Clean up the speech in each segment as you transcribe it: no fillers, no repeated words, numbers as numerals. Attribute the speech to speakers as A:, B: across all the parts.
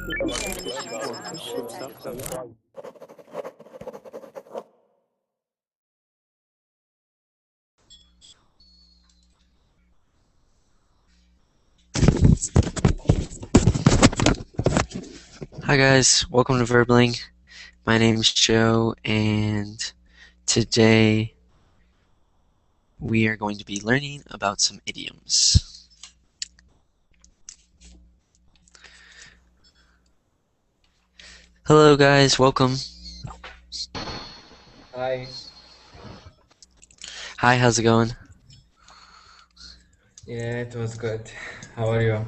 A: You should have.
B: Hi guys, welcome to Verbling. My name's Joe, and today we are going to be learning about some idioms. Hello guys, welcome.
C: Hi.
B: Hi, how's it going?
C: Yeah, it was good. How are you?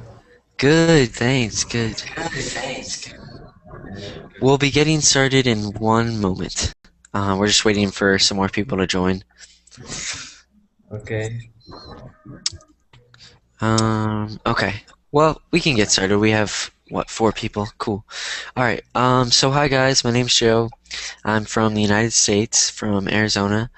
B: Good, thanks, good. We'll be getting started in one moment. We're just waiting for some more people to join.
C: Okay.
B: Okay. Well, we can get started. We have, what, 4 people? Cool. Alright, so hi guys, my name's Joe. I'm from the United States, from Arizona.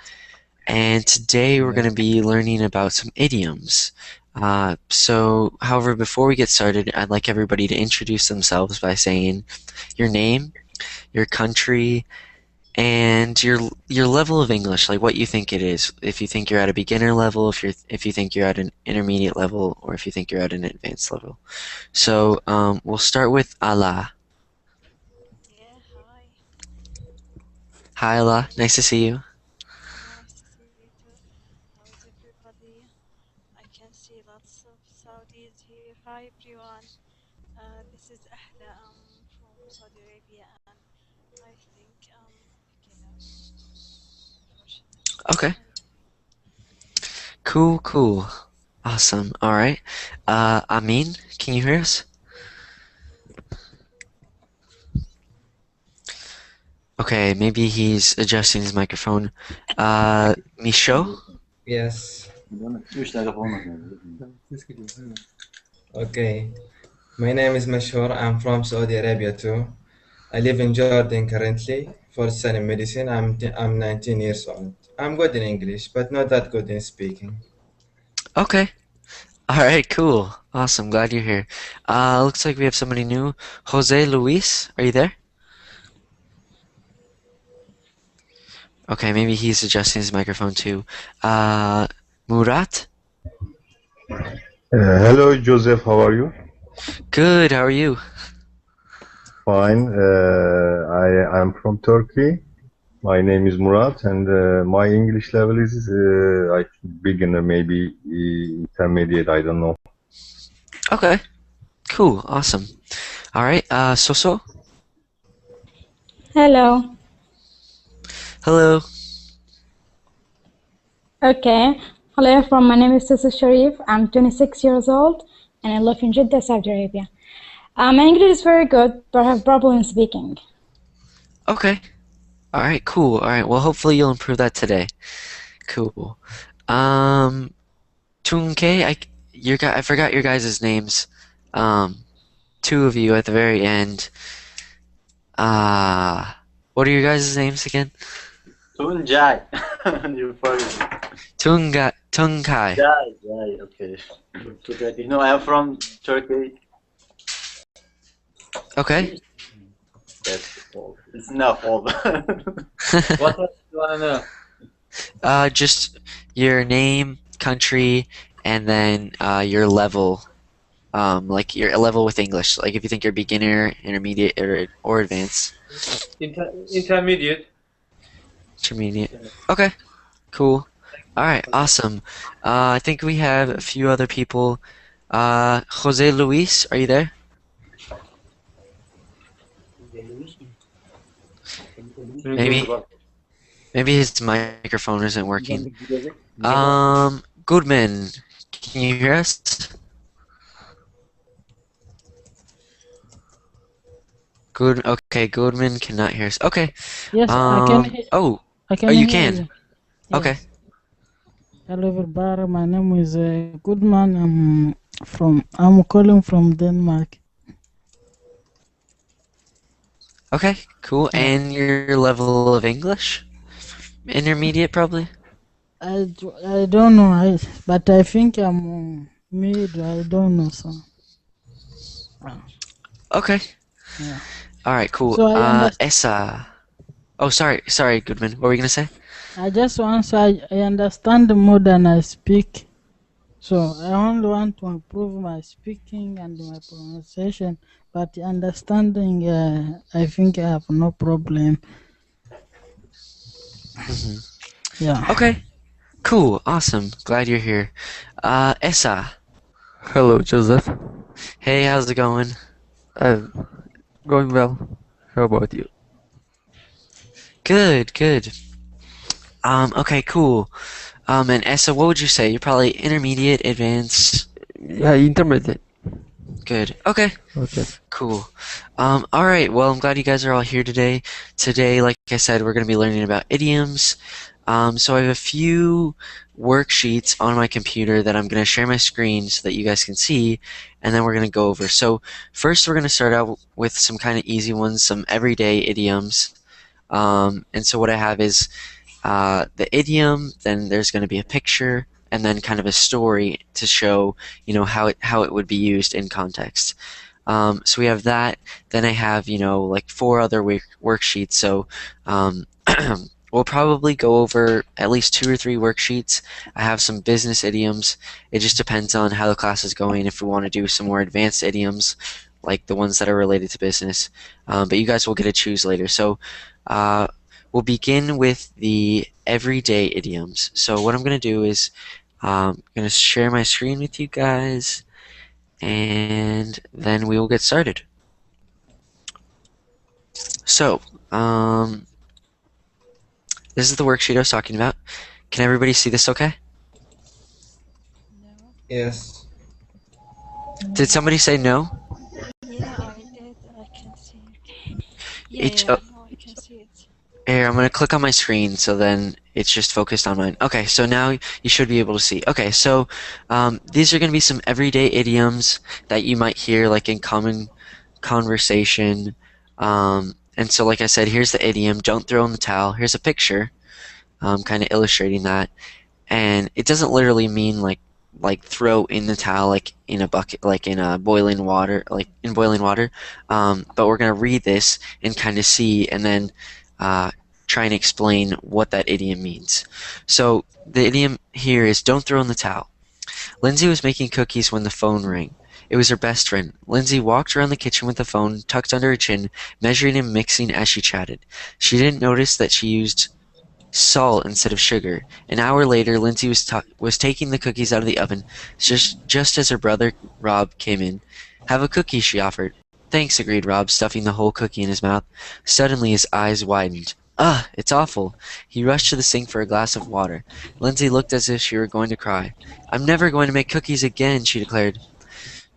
B: And today we're going to be learning about some idioms. However, before we get started, I'd like everybody to introduce themselves by saying your name, your country, and your level of English, like what you think it is. If you think you're at a beginner level, if you think you're at an intermediate level, or if you think you're at an advanced level. So we'll start with Allah.
A: Yeah, hi.
B: Hi Allah, nice to see you.
A: Nice to see you too. How is everybody? I can see lots of Saudis here. Hi everyone. This is Ahla. I'm from Saudi Arabia, and I think beginner, unfortunately.
B: Okay,
A: And
B: cool, awesome. All right, Amin, can you hear us? Okay, maybe he's adjusting his microphone. Michaud?
C: Yes. Okay. My name is Mashhur. I'm from Saudi Arabia too. I live in Jordan currently for studying medicine. I'm 19 years old. I'm good in English, but not that good in speaking.
B: Okay. All right, cool. Awesome. Glad you're here. Looks like we have somebody new. Jose Luis, are you there? Okay, maybe he's adjusting his microphone too. Murat?
D: Hello, Joseph. How are you?
B: Good, how are you?
D: Fine. I'm from Turkey. My name is Murat, and my English level is I think beginner, maybe intermediate. I don't know.
B: Okay. Cool, awesome. All right, Soso?
E: Hello.
B: Hello.
E: Okay. Hello, everyone. My name is Sissa Sharif. I'm 26 years old and I live in Jeddah, Saudi Arabia. My English is very good, but I have problem in speaking.
B: Okay. All right, cool. All right, well, hopefully you'll improve that today. Cool. Tunke, I forgot your guys' names. 2 of you at the very end. What are your guys' names again?
F: Tunjai. You forgot.
B: Tunkai.
F: Jai. Okay. Forget. You know, I'm from Turkey.
B: Okay.
F: That's all. It's enough. All. What else do you wanna know?
B: Just your name, country, and then your level. Like your level with English. Like if you think you're beginner, intermediate, or advanced.
F: Intermediate.
B: Intermediate. Okay. Cool. All right. Awesome. I think we have a few other people. Jose Luis, are you there? Maybe his microphone isn't working. Goodman, can you hear us? Good. Okay, Goodman cannot hear us. Okay.
G: Yes, I can.
B: Oh,
G: I can
B: you
G: hear
B: can.
G: you.
B: Okay.
G: Yes. Hello, everybody. My name is Goodman. I'm calling from Denmark.
B: Okay. Cool.
G: Yeah.
B: And your level of English? Intermediate, probably.
G: I don't know, but I think I'm mid. I don't know, so.
B: Okay.
G: Yeah.
B: All right, cool.
G: So I understand.
B: Essa. Oh, sorry, Goodman. What were you gonna say?
G: I just want to say I understand more than I speak. So I only want to improve my speaking and my pronunciation, but understanding, I think I have no problem.
B: Hmm.
G: Yeah.
B: Okay, cool, awesome. Glad you're here. Essa.
H: Hello, Joseph.
B: Hey, how's it going?
H: Going well. How about you?
B: Good, good. Okay, cool. And Essa, what would you say? You're probably intermediate, advanced.
H: Yeah, intermediate.
B: Good. Okay.
H: Okay.
B: Cool. All right. Well, I'm glad you guys are all here today. Today, like I said, we're going to be learning about idioms. So I have a few worksheets on my computer that I'm going to share my screen so that you guys can see, and then we're going to go over. So first, we're going to start out with some kind of easy ones, some everyday idioms. And so what I have is the idiom, then there's going to be a picture, and then kind of a story to show, how it would be used in context. So we have that. Then I have, like 4 other worksheets. So we'll probably go over at least 2 or 3 worksheets. I have some business idioms. It just depends on how the class is going. If we want to do some more advanced idioms, like the ones that are related to business. But you guys will get to choose later. So we'll begin with the everyday idioms. So what I'm going to do is I'm going to share my screen with you guys, and then we will get started. So, this is the worksheet I was talking about. Can everybody see this okay?
A: No.
C: Yes.
B: Did somebody say no?
A: Yeah, I did. I can see it. Yeah,
B: Each,
A: yeah. No, I can see it.
B: Here, I'm going to click on my screen so then it's just focused on mine. Okay, so now you should be able to see. Okay, so these are going to be some everyday idioms that you might hear like in common conversation. And so like I said, here's the idiom, don't throw in the towel. Here's a picture kind of illustrating that. And it doesn't literally mean like throw in the towel like in a bucket, like in a boiling water, like in boiling water. But we're going to read this and kind of see, and then try and explain what that idiom means. So the idiom here is don't throw in the towel. Lindsay was making cookies when the phone rang. It was her best friend. Lindsay walked around the kitchen with the phone tucked under her chin, measuring and mixing as she chatted. She didn't notice that she used salt instead of sugar. An hour later, Lindsay was taking the cookies out of the oven, just as her brother Rob came in. Have a cookie, she offered. Thanks, agreed Rob, stuffing the whole cookie in his mouth. Suddenly his eyes widened. Ugh, it's awful. He rushed to the sink for a glass of water. Lindsay looked as if she were going to cry. I'm never going to make cookies again, she declared.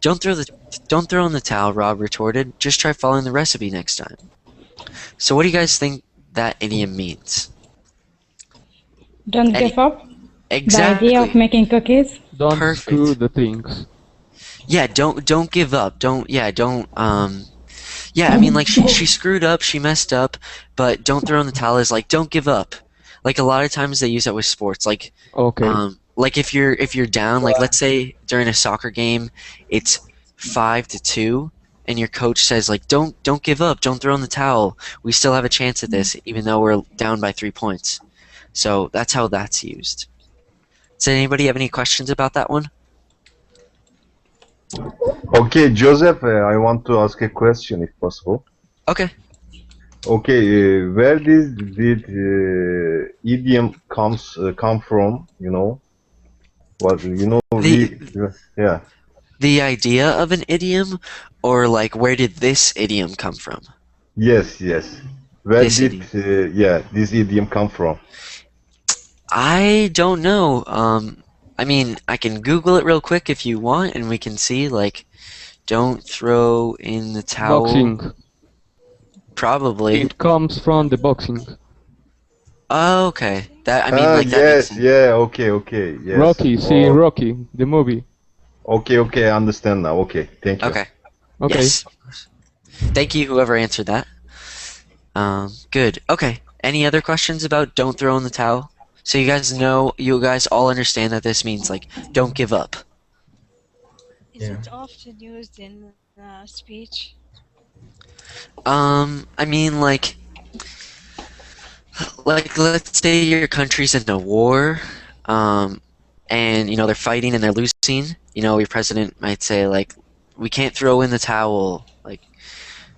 B: Don't throw in the towel, Rob retorted. Just try following the recipe next time. So what do you guys think that idiom means?
E: Don't give up. The idea of
B: Exactly.
E: making cookies.
H: Don't
B: Perfect.
H: screw the things.
B: Yeah, don't give up. Yeah, I mean, like, she screwed up, she messed up, but don't throw in the towel is like, don't give up. Like, a lot of times they use that with sports. Like,
H: Okay.
B: like if you're down, like, let's say during a soccer game, it's 5-2, and your coach says, like, don't give up, don't throw in the towel. We still have a chance at this, even though we're down by 3 points. So that's how that's used. Does anybody have any questions about that one?
D: Okay, Joseph, I want to ask a question if possible.
B: Okay.
D: Okay, where did idiom come from? What yeah.
B: The idea of an idiom, or like where did this idiom come from?
D: Yes. Where
B: This
D: did this idiom come from?
B: I don't know. I mean, I can Google it real quick if you want, and we can see, like, don't throw in the towel.
H: Boxing.
B: Probably.
H: It comes from the boxing.
B: Oh, okay. That makes
D: Yes,
B: sense.
D: okay, yes.
H: Rocky, see Rocky, the movie.
D: Okay, I understand now. Okay, thank you.
B: Okay.
H: Okay.
B: Yes. Thank you, whoever answered that. Good. Okay. Any other questions about don't throw in the towel? So you guys all understand that this means, like, don't give up.
A: Is it often used in speech?
B: I mean, let's say your country's in a war, and you know they're fighting and they're losing. You know, your president might say like, "We can't throw in the towel." Like,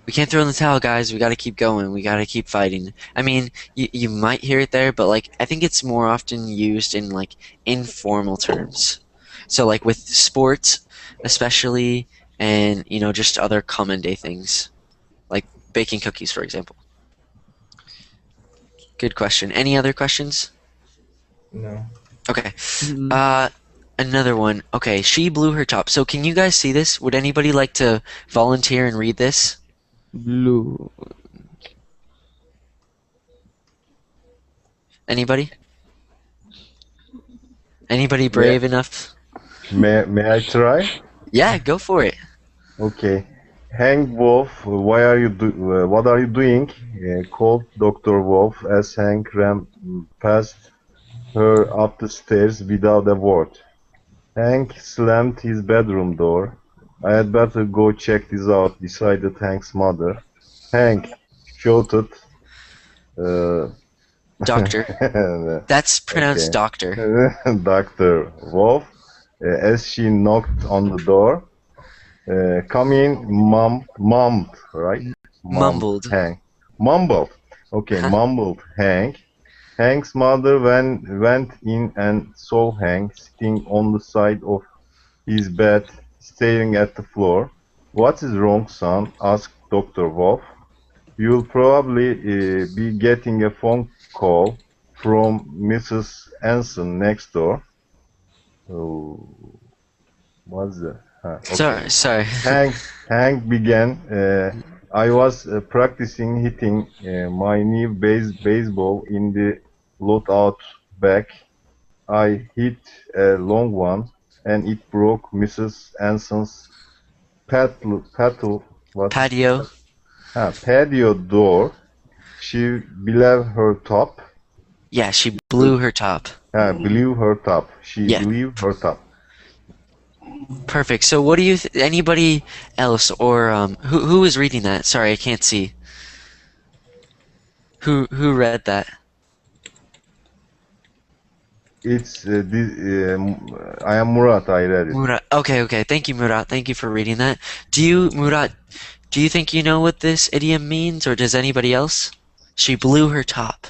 B: we can't throw in the towel, guys. We got to keep going. We got to keep fighting. I mean, you might hear it there, but like I think it's more often used in like informal terms. So like with sports, especially, and you know just other common day things like baking cookies, for example. Good question. Any other questions?
C: No.
B: Okay.
H: Mm,
B: Another one. Okay, she blew her top. So can you guys see this? Would anybody like to volunteer and read this?
H: blue.
B: Anybody? Anybody
D: May,
B: brave enough?
D: may I try?
B: Yeah, go for it.
D: Okay. Hank Wolf, what are you doing? Called Dr. Wolf as Hank ran past her up the stairs without a word. Hank slammed his bedroom door. I had better go check this out, decided Hank's mother. Hank shouted. Uh,
B: Doctor. That's pronounced
D: okay.
B: doctor.
D: Dr. Wolf, as she knocked on the door. Come in, mumbled, right?
B: Mumbled.
D: Hank. Mumbled. Okay,
B: Huh?
D: mumbled Hank. Hank's mother went in and saw Hank sitting on the side of his bed, staring at the floor. What is wrong, son? Asked Dr. Wolf. You'll probably be getting a phone call from Mrs. Anson next door. Oh, what's that? Okay.
B: Sorry.
D: Hank began. I was practicing hitting my new baseball in the loadout back. I hit a long one, and it broke Mrs. Anson's
B: Patio.
D: patio door. She blew her top.
B: Yeah, she blew her top.
D: Blew her top. She
B: Yeah.
D: blew her top.
B: Perfect. So what do you anybody else or who is reading that? Sorry, I can't see. Who read that?
D: It's I am Murat. I read it.
B: Murat. Okay. Thank you, Murat. Thank you for reading that. Murat, do you think you know what this idiom means, or does anybody else? She blew her top.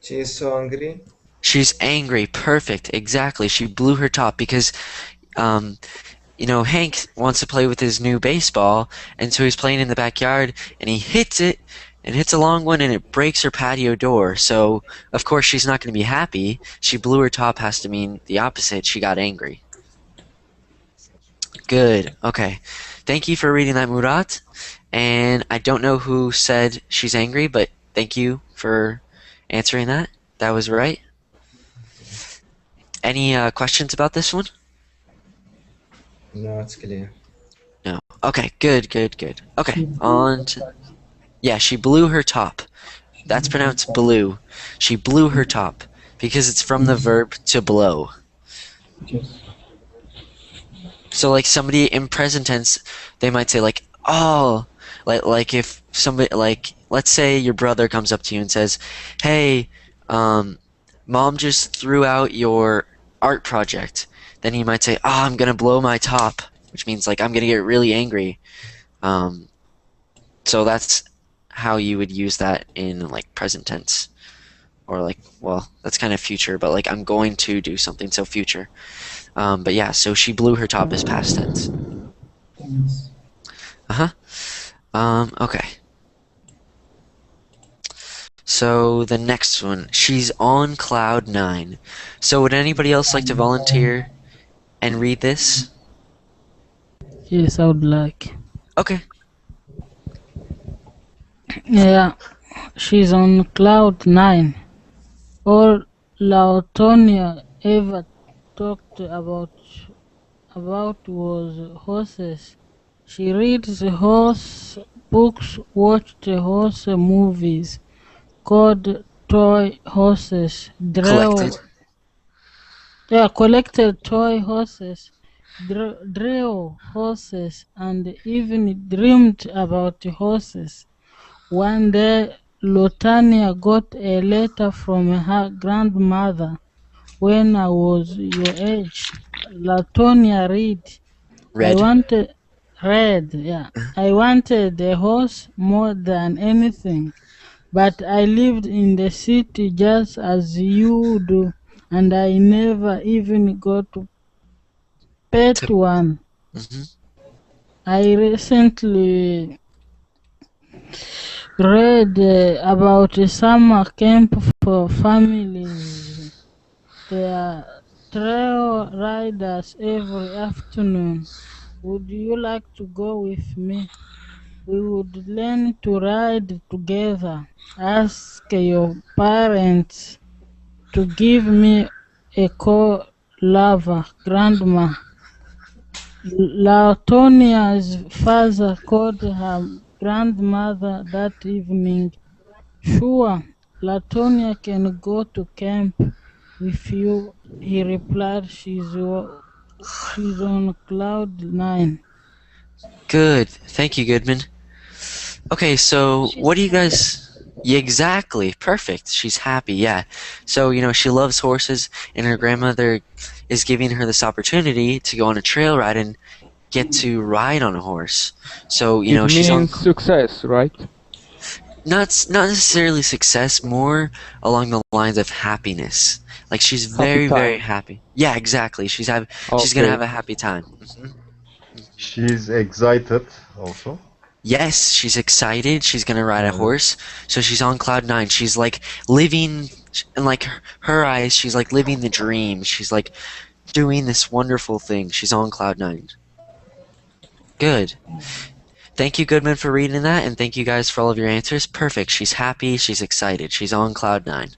C: She is so angry.
B: She's angry. Perfect. Exactly. She blew her top because, you know, Hank wants to play with his new baseball, and so he's playing in the backyard, and he hits it, and hits a long one, and it breaks her patio door. So, of course, she's not going to be happy. She blew her top has to mean the opposite. She got angry. Good. Okay. Thank you for reading that, Murat. And I don't know who said she's angry, but thank you for answering that. That was right. Any questions about this one?
C: No, it's clear.
B: No. Okay, good. Okay, on to... Yeah, she blew her top. That's pronounced blew. She blew her top because it's from the verb to blow. So like somebody in present tense, they might say like, oh, like if somebody like let's say your brother comes up to you and says, "Hey, mom just threw out your art project." Then you might say, "Oh, I'm gonna blow my top," which means like I'm gonna get really angry. So that's how you would use that in like present tense, or like, well, that's kind of future, but like I'm going to do something, so future. But yeah, so she blew her top is past tense. Okay. So the next one, she's on cloud 9. So would anybody else like to volunteer and read this?
G: Yes, I would like.
B: Okay.
G: Yeah, she's on cloud 9. All Latonia ever talked about was horses. She reads horse books, watched horse movies, called toy horses,
B: Collected.
G: collected toy horses, drew horses and even dreamed about horses. One day, Lotania got a letter from her grandmother. When I was your age, Latonia I
B: Red.
G: wanted I wanted a horse more than anything, but I lived in the city just as you do, and I never even got to pet one.
B: Hmm.
G: I recently read about a summer camp for families. There are trail riders every afternoon. Would you like to go with me? We would learn to ride together. Ask your parents to give me a call, lover, Grandma. Latonia's father called her grandmother that evening. Sure, Latonia can go to camp with you, he replied. She's on cloud nine.
B: Good. Thank you, Goodman. Okay, so
A: She's
B: what do you
A: happy.
B: guys? Yeah, exactly. Perfect. She's happy. Yeah. So, she loves horses, and her grandmother is giving her this opportunity to go on a trail ride and get to ride on a horse. So,
H: It
B: she's on
H: means success, right?
B: not necessarily success, more along the lines of happiness. Like she's
H: Happy
B: very, very
H: time.
B: happy. Yeah, exactly. She's gonna
H: Okay.
B: have a happy time.
D: She's excited also.
B: Yes, she's excited. She's gonna ride a
D: Uh,
B: horse. So she's on cloud nine. She's like living, in like her eyes, she's like living the dream. She's like doing this wonderful thing. She's on cloud nine. Good. Thank you, Goodman, for reading that, and thank you guys for all of your answers. Perfect. She's happy. She's excited. She's on cloud nine.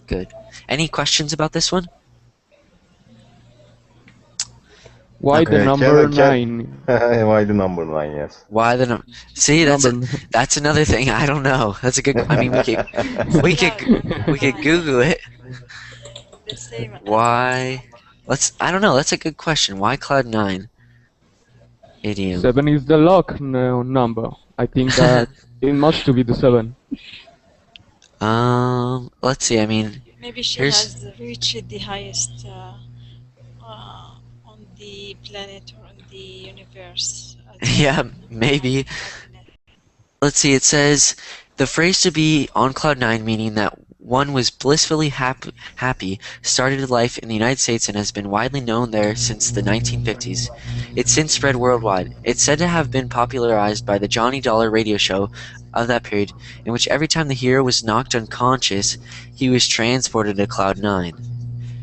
B: Good. Any questions about this one?
H: Why the
B: Okay.
H: number 9?
D: Why the number 9? Yes.
B: Why the no? See,
H: Number
B: that's another thing. I don't know. That's a good. I mean, we could we could
A: Cloud number
B: we could
A: 9.
B: Google it.
A: The same as
B: Why? I don't know. That's a good question. Why cloud nine? Idiom.
H: 7 is the luck number. I think that it must to be the 7.
B: Let's see. I mean,
A: maybe she
B: here's
A: has reached the highest on the planet or in the universe.
B: yeah, maybe.
A: Happiness.
B: Let's see. It says the phrase to be on cloud nine, meaning that one was blissfully happy, started life in the United States and has been widely known there since the 1950s. It's since spread worldwide. It's said to have been popularized by the Johnny Dollar radio show of that period, in which every time the hero was knocked unconscious, he was transported to cloud nine.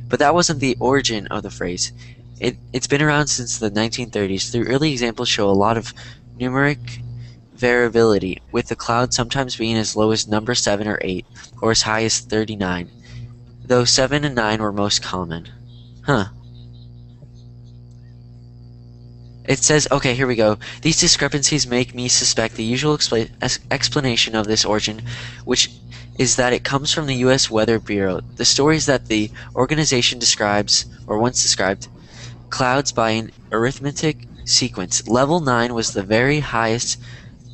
B: But that wasn't the origin of the phrase. It's been around since the 1930s. The early examples show a lot of numeric variability, with the cloud sometimes being as low as number 7 or 8, or as high as 39, though 7 and 9 were most common. Huh. It says, okay, here we go. These discrepancies make me suspect the usual explanation of this origin, which is that it comes from the U.S. Weather Bureau. The story is that the organization describes, or once described, clouds by an arithmetic sequence. Level 9 was the very highest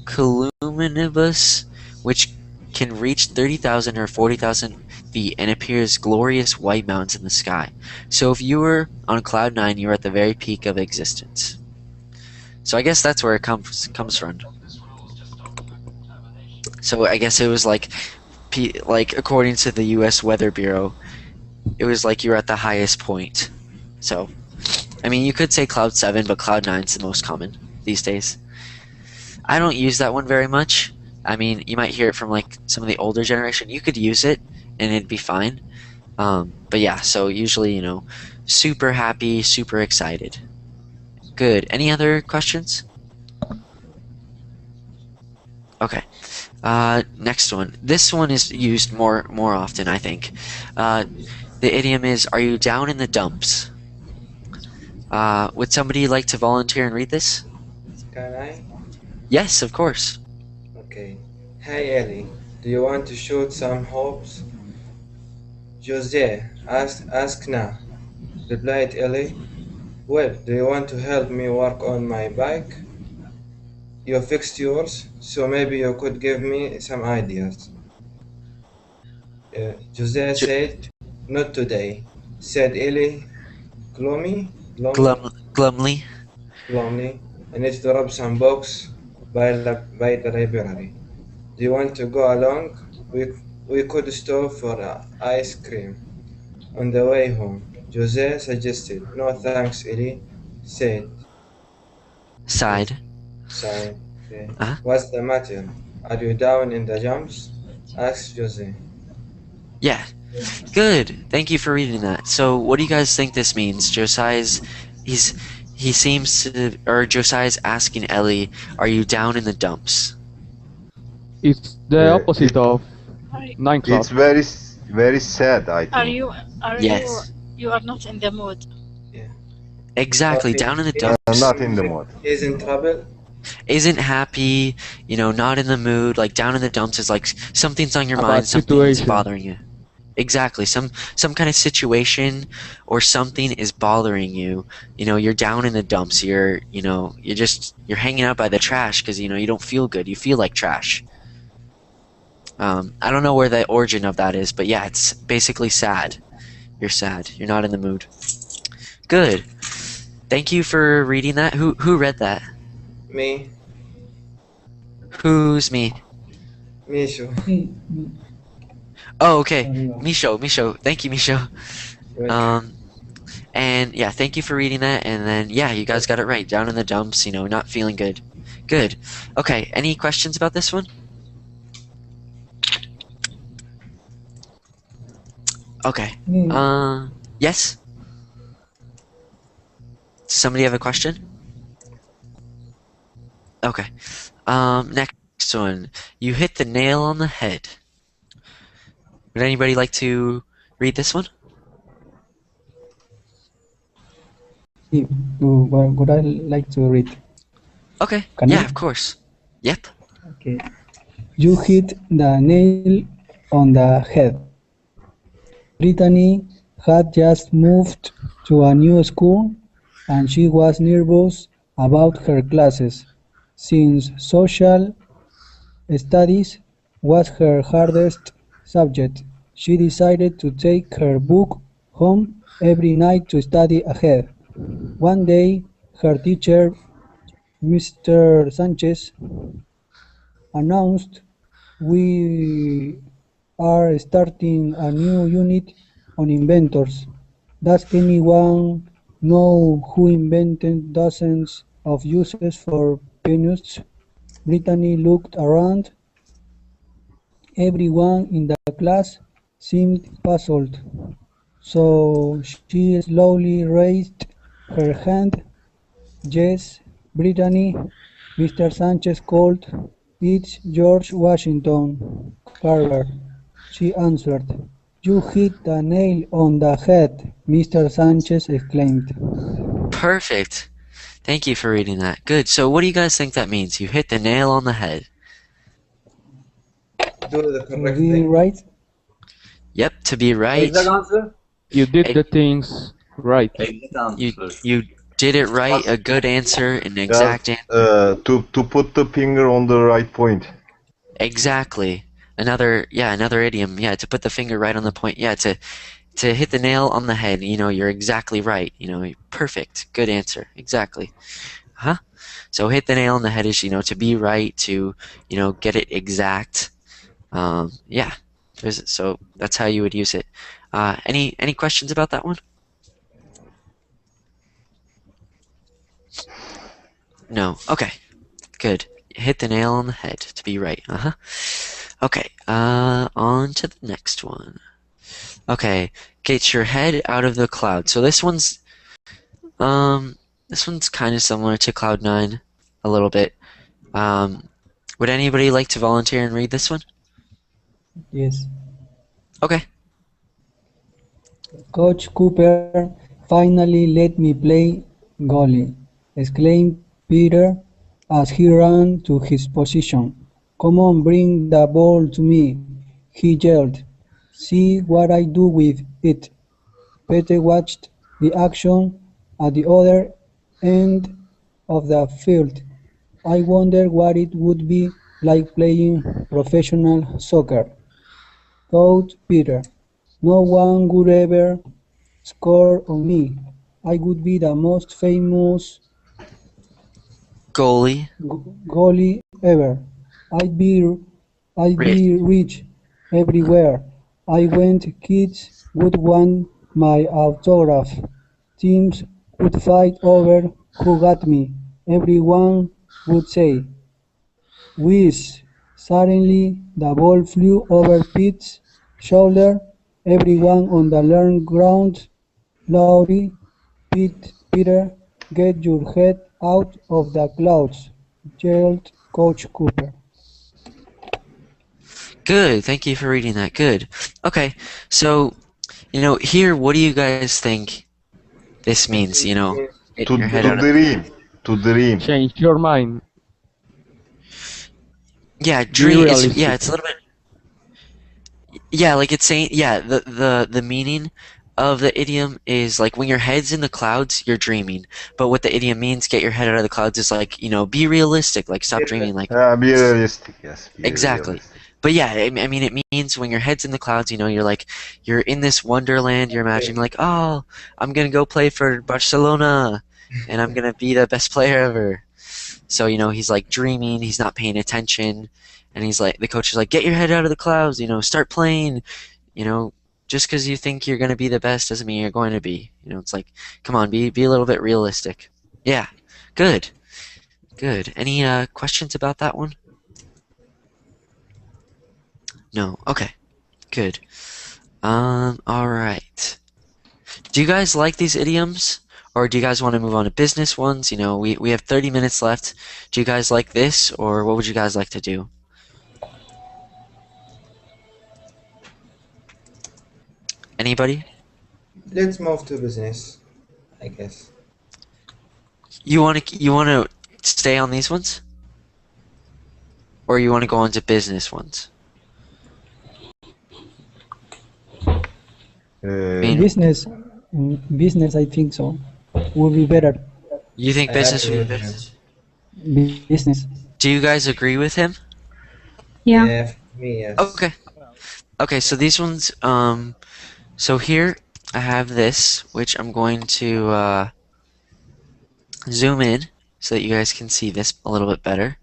B: cumulonimbus, which can reach 30,000 or 40,000 feet and appears glorious white mountains in the sky. So if you were on cloud 9, you were at the very peak of existence. So I guess that's where it comes from. So I guess it was like according to the U.S. Weather Bureau, it was like you're at the highest point. So, I mean, you could say cloud 7, but cloud 9 is the most common these days. I don't use that one very much. I mean, you might hear it from like some of the older generation. You could use it and it'd be fine. But yeah, so usually, super happy, super excited. Good. Any other questions? Okay. Next one. This one is used more often, I think. The idiom is, are you down in the dumps? Would somebody like to volunteer and read this?
C: Can I?
B: Yes, of course.
C: Okay. Hey Ellie, do you want to shoot some hopes? Jose, ask now, replied Ellie. Well, do you want to help me work on my bike? You fixed yours, so maybe you could give me some ideas. Jose
B: J-
C: said, not today, said Ellie gloomy,
B: Glumly.
C: glumly. I need to rub some books by the library. Do you want to go along? We could stop for ice cream on the way home. Jose suggested. No thanks, Ellie said. Yes,
B: Sighed.
C: sighed. Okay.
B: Uh-huh.
C: What's the matter? Are you down in the jumps? Asked Jose.
B: Yeah. Good. Thank you for reading that. So, what do you guys think this means? He's he seems to, or Josiah's asking Ellie, "Are you down in the dumps?"
H: It's the opposite
D: It,
H: of
A: Are,
H: 9
D: it's
H: club.
D: very sad, I
A: are
D: think.
A: you are you
B: Yes.
A: you are not in the mood?
C: Yeah. Or
B: Exactly. Down in the dumps.
D: Not in the mood.
C: he's in trouble.
B: Isn't happy, not in the mood, like down in the dumps is like something's on your
H: A
B: mind,
H: bad
B: something's
H: situation.
B: bothering you. Exactly. Some kind of situation or something is bothering you. You're down in the dumps. You're hanging out by the trash because you don't feel good. You feel like trash. I don't know where the origin of that is, but yeah, it's basically sad. You're sad. You're not in the mood. Good. Thank you for reading that. Who read that?
C: Me,
B: Who's me?
C: Mishu.
B: Oh, okay. Misho. Thank you, Misho.
C: Welcome.
B: And yeah, thank you for reading that. And then yeah, you guys got it right. Down in the dumps, not feeling good. Good. Okay. Any questions about this one? Okay. Yes? Does somebody have a question? Okay. Next one. You hit the nail on the head. Would anybody like to read this one?
I: Would I like to read?
B: Okay.
I: Can
B: Yeah,
I: I?
B: of course. Yep.
I: Okay. You hit the nail on the head. Brittany had just moved to a new school and she was nervous about her classes, since social studies was her hardest subject. She decided to take her book home every night to study ahead. One day, her teacher, Mr. Sanchez, announced, "We are starting a new unit on inventors. Does anyone know who invented dozens of uses for peanuts?" Brittany looked around. Everyone in the class seemed puzzled, so she slowly raised her hand. "Yes, Brittany," Mr. Sanchez called. "It's George Washington Carver," she answered. "You hit the nail on the head," Mr. Sanchez exclaimed.
B: Perfect. Thank you for reading that. Good. So what do you guys think that means? You hit the nail on the head.
C: Do the
I: To
C: correct
I: be
C: thing.
I: right?
B: Yep, to be right.
F: Exact answer.
H: You did
B: Ex-
H: the things right.
F: Exact
B: You
F: answer.
B: you did it right, a good answer, an exact answer.
D: To put the finger on the right point.
B: Exactly. Another idiom. Yeah, to put the finger right on the point. Yeah, to hit the nail on the head. You're exactly right. Perfect. Good answer. Exactly. Huh? So hit the nail on the head is, to be right, to, get it exact. Yeah. So that's how you would use it. Any questions about that one? No. Okay. Good. Hit the nail on the head to be right. Okay. On to the next one. Okay. Get your head out of the cloud. So this one's kind of similar to Cloud 9 a little bit. Would anybody like to volunteer and read this one?
I: Yes.
B: Okay.
I: "Coach Cooper finally let me play goalie," exclaimed Peter as he ran to his position. "Come on, bring the ball to me," he yelled. "See what I do with it." Pete watched the action at the other end of the field. I wonder what it would be like playing professional soccer, thought Peter. No one would ever score on me. I would be the most famous
B: Goalie.
I: goalie ever. I'd be I'd
B: Rich.
I: be rich everywhere I went. Kids would want my autograph. Teams would fight over who got me. Everyone would say, "Whiz!" Suddenly the ball flew over Pete's shoulder. Everyone on the learned ground Laurie, Peter, get your head out of the clouds, yelled Coach Cooper.
B: Good. Thank you for reading that. Good. Okay. So, here, what do you guys think this means? Get
D: To
B: your head
D: to
B: out of.
D: dream, to dream.
H: Change your mind.
B: Yeah,
H: Be
B: dream. It's
H: realistic.
B: a little bit. Yeah, like it's saying. Yeah, the meaning of the idiom is like when your head's in the clouds, you're dreaming. But what the idiom means, get your head out of the clouds, is like be realistic. Like stop dreaming. Like
D: Be realistic, yes. Be
B: exactly.
D: realistic.
B: But yeah, I mean, it means when your head's in the clouds, you're in this wonderland. You're imagining like, oh, I'm gonna go play for Barcelona, and I'm gonna be the best player ever. So he's like dreaming. He's not paying attention, and he's like, the coach is like, get your head out of the clouds. Start playing. Just because you think you're gonna be the best doesn't mean you're going to be. It's like, come on, be a little bit realistic. Yeah, good. Any questions about that one? No. Okay. Good. All right. Do you guys like these idioms, or do you guys want to move on to business ones? We have 30 minutes left. Do you guys like this, or what would you guys like to do? Anybody?
C: Let's move to business, I guess.
B: You want to stay on these ones, or you want to go on to business ones?
I: Business, I think so. Would be better.
B: You think
C: I
B: business
C: agree
B: would be
C: with
B: better?
C: you.
I: Business.
B: Do you guys agree with him?
E: Yeah.
C: Yeah, for me, yes.
B: Okay. Okay, so these ones, so here I have this, which I'm going to zoom in so that you guys can see this a little bit better.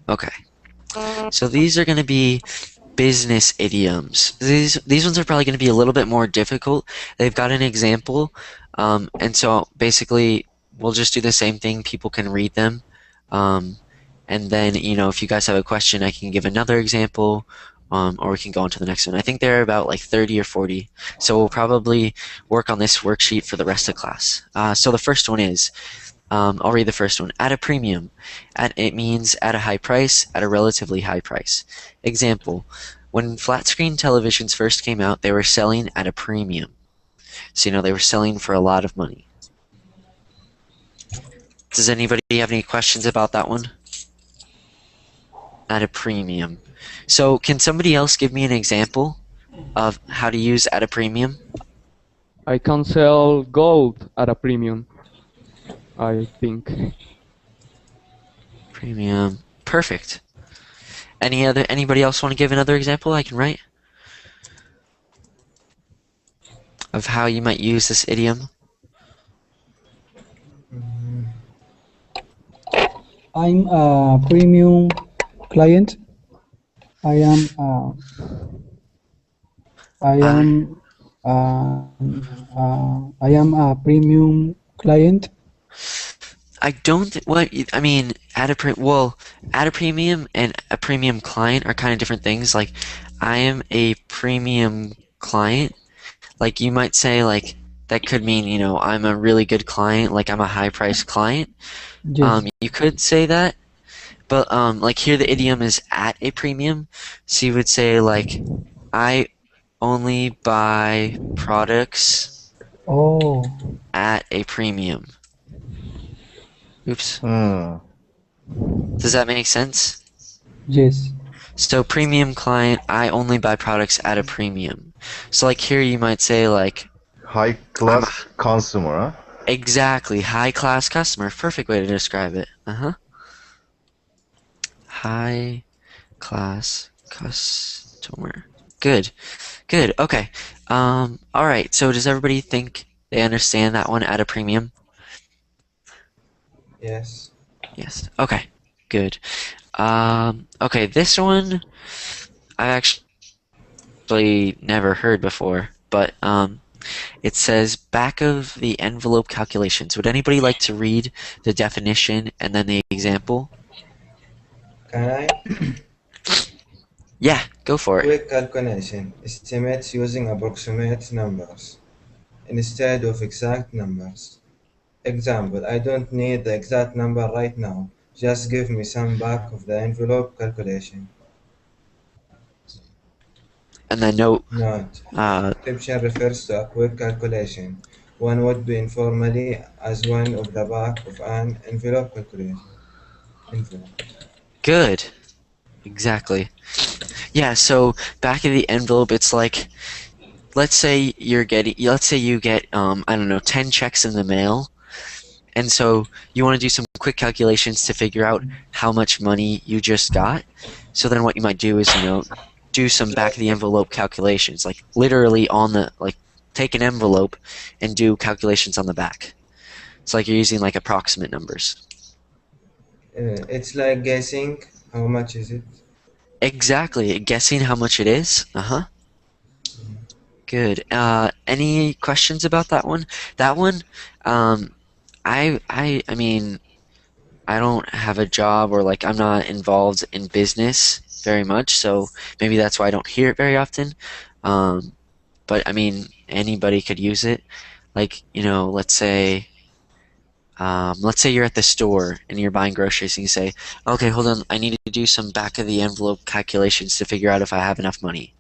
B: Okay. So these are going to be business idioms. These ones are probably going to be a little bit more difficult. They've got an example, and so basically we'll just do the same thing. People can read them, and then if you guys have a question, I can give another example, or we can go on to the next one. I think there are about like 30 or 40, so we'll probably work on this worksheet for the rest of class. So the first one is, I'll read the first one. At a premium. It means at a high price, at a relatively high price. Example, when flat screen televisions first came out, they were selling at a premium. So they were selling for a lot of money. Does anybody have any questions about that one? At a premium. So can somebody else give me an example of how to use at a premium?
H: I can sell gold at a premium, I think.
B: Premium. Perfect. Anybody else want to give another example I can write? Of how you might use this idiom?
I: I'm a premium client. I am a premium client.
B: I don't. I mean, at a premium and a premium client are kind of different things. Like, I am a premium client. Like, you might say like that could mean I'm a really good client. Like, I'm a high price client.
I: Yes.
B: You could say that, but like here the idiom is at a premium. So you would say like, I only buy products
I: Oh.
B: at a premium. Oops.
D: Hmm.
B: Does that make sense?
I: Yes.
B: So premium client, I only buy products at a premium. So like here you might say like,
D: High class consumer, huh?
B: Exactly, high class customer. Perfect way to describe it. High class customer. Good. Good. Okay. All right. So does everybody think they understand that one at a premium?
C: Yes.
B: Yes. Okay. Good. Okay, this one I actually never heard before, but it says back of the envelope calculations. Would anybody like to read the definition and then the example?
C: Can I?
B: Yeah, go for it.
C: Quick calculation estimates using approximate numbers instead of exact numbers. Example, I don't need the exact number right now. Just give me some back of the envelope calculation.
B: And then note,
C: Note:
B: uh,
C: description refers to a quick calculation. One would do informally as one of the back of an envelope calculation. Envelope.
B: good. Exactly. Yeah, so back of the envelope, it's like, let's say you get, I don't know, 10 checks in the mail. And so you want to do some quick calculations to figure out how much money you just got. So then what you might do is, do some back of the envelope calculations, like literally take an envelope and do calculations on the back. It's like you're using like approximate numbers.
C: It's like guessing how much is it.
B: Exactly, guessing how much it is. Good. Any questions about that one? That one, I mean, I don't have a job or like I'm not involved in business very much, so maybe that's why I don't hear it very often. But I mean, anybody could use it. Like, let's say you're at the store and you're buying groceries and you say, okay, hold on, I need to do some back of the envelope calculations to figure out if I have enough money.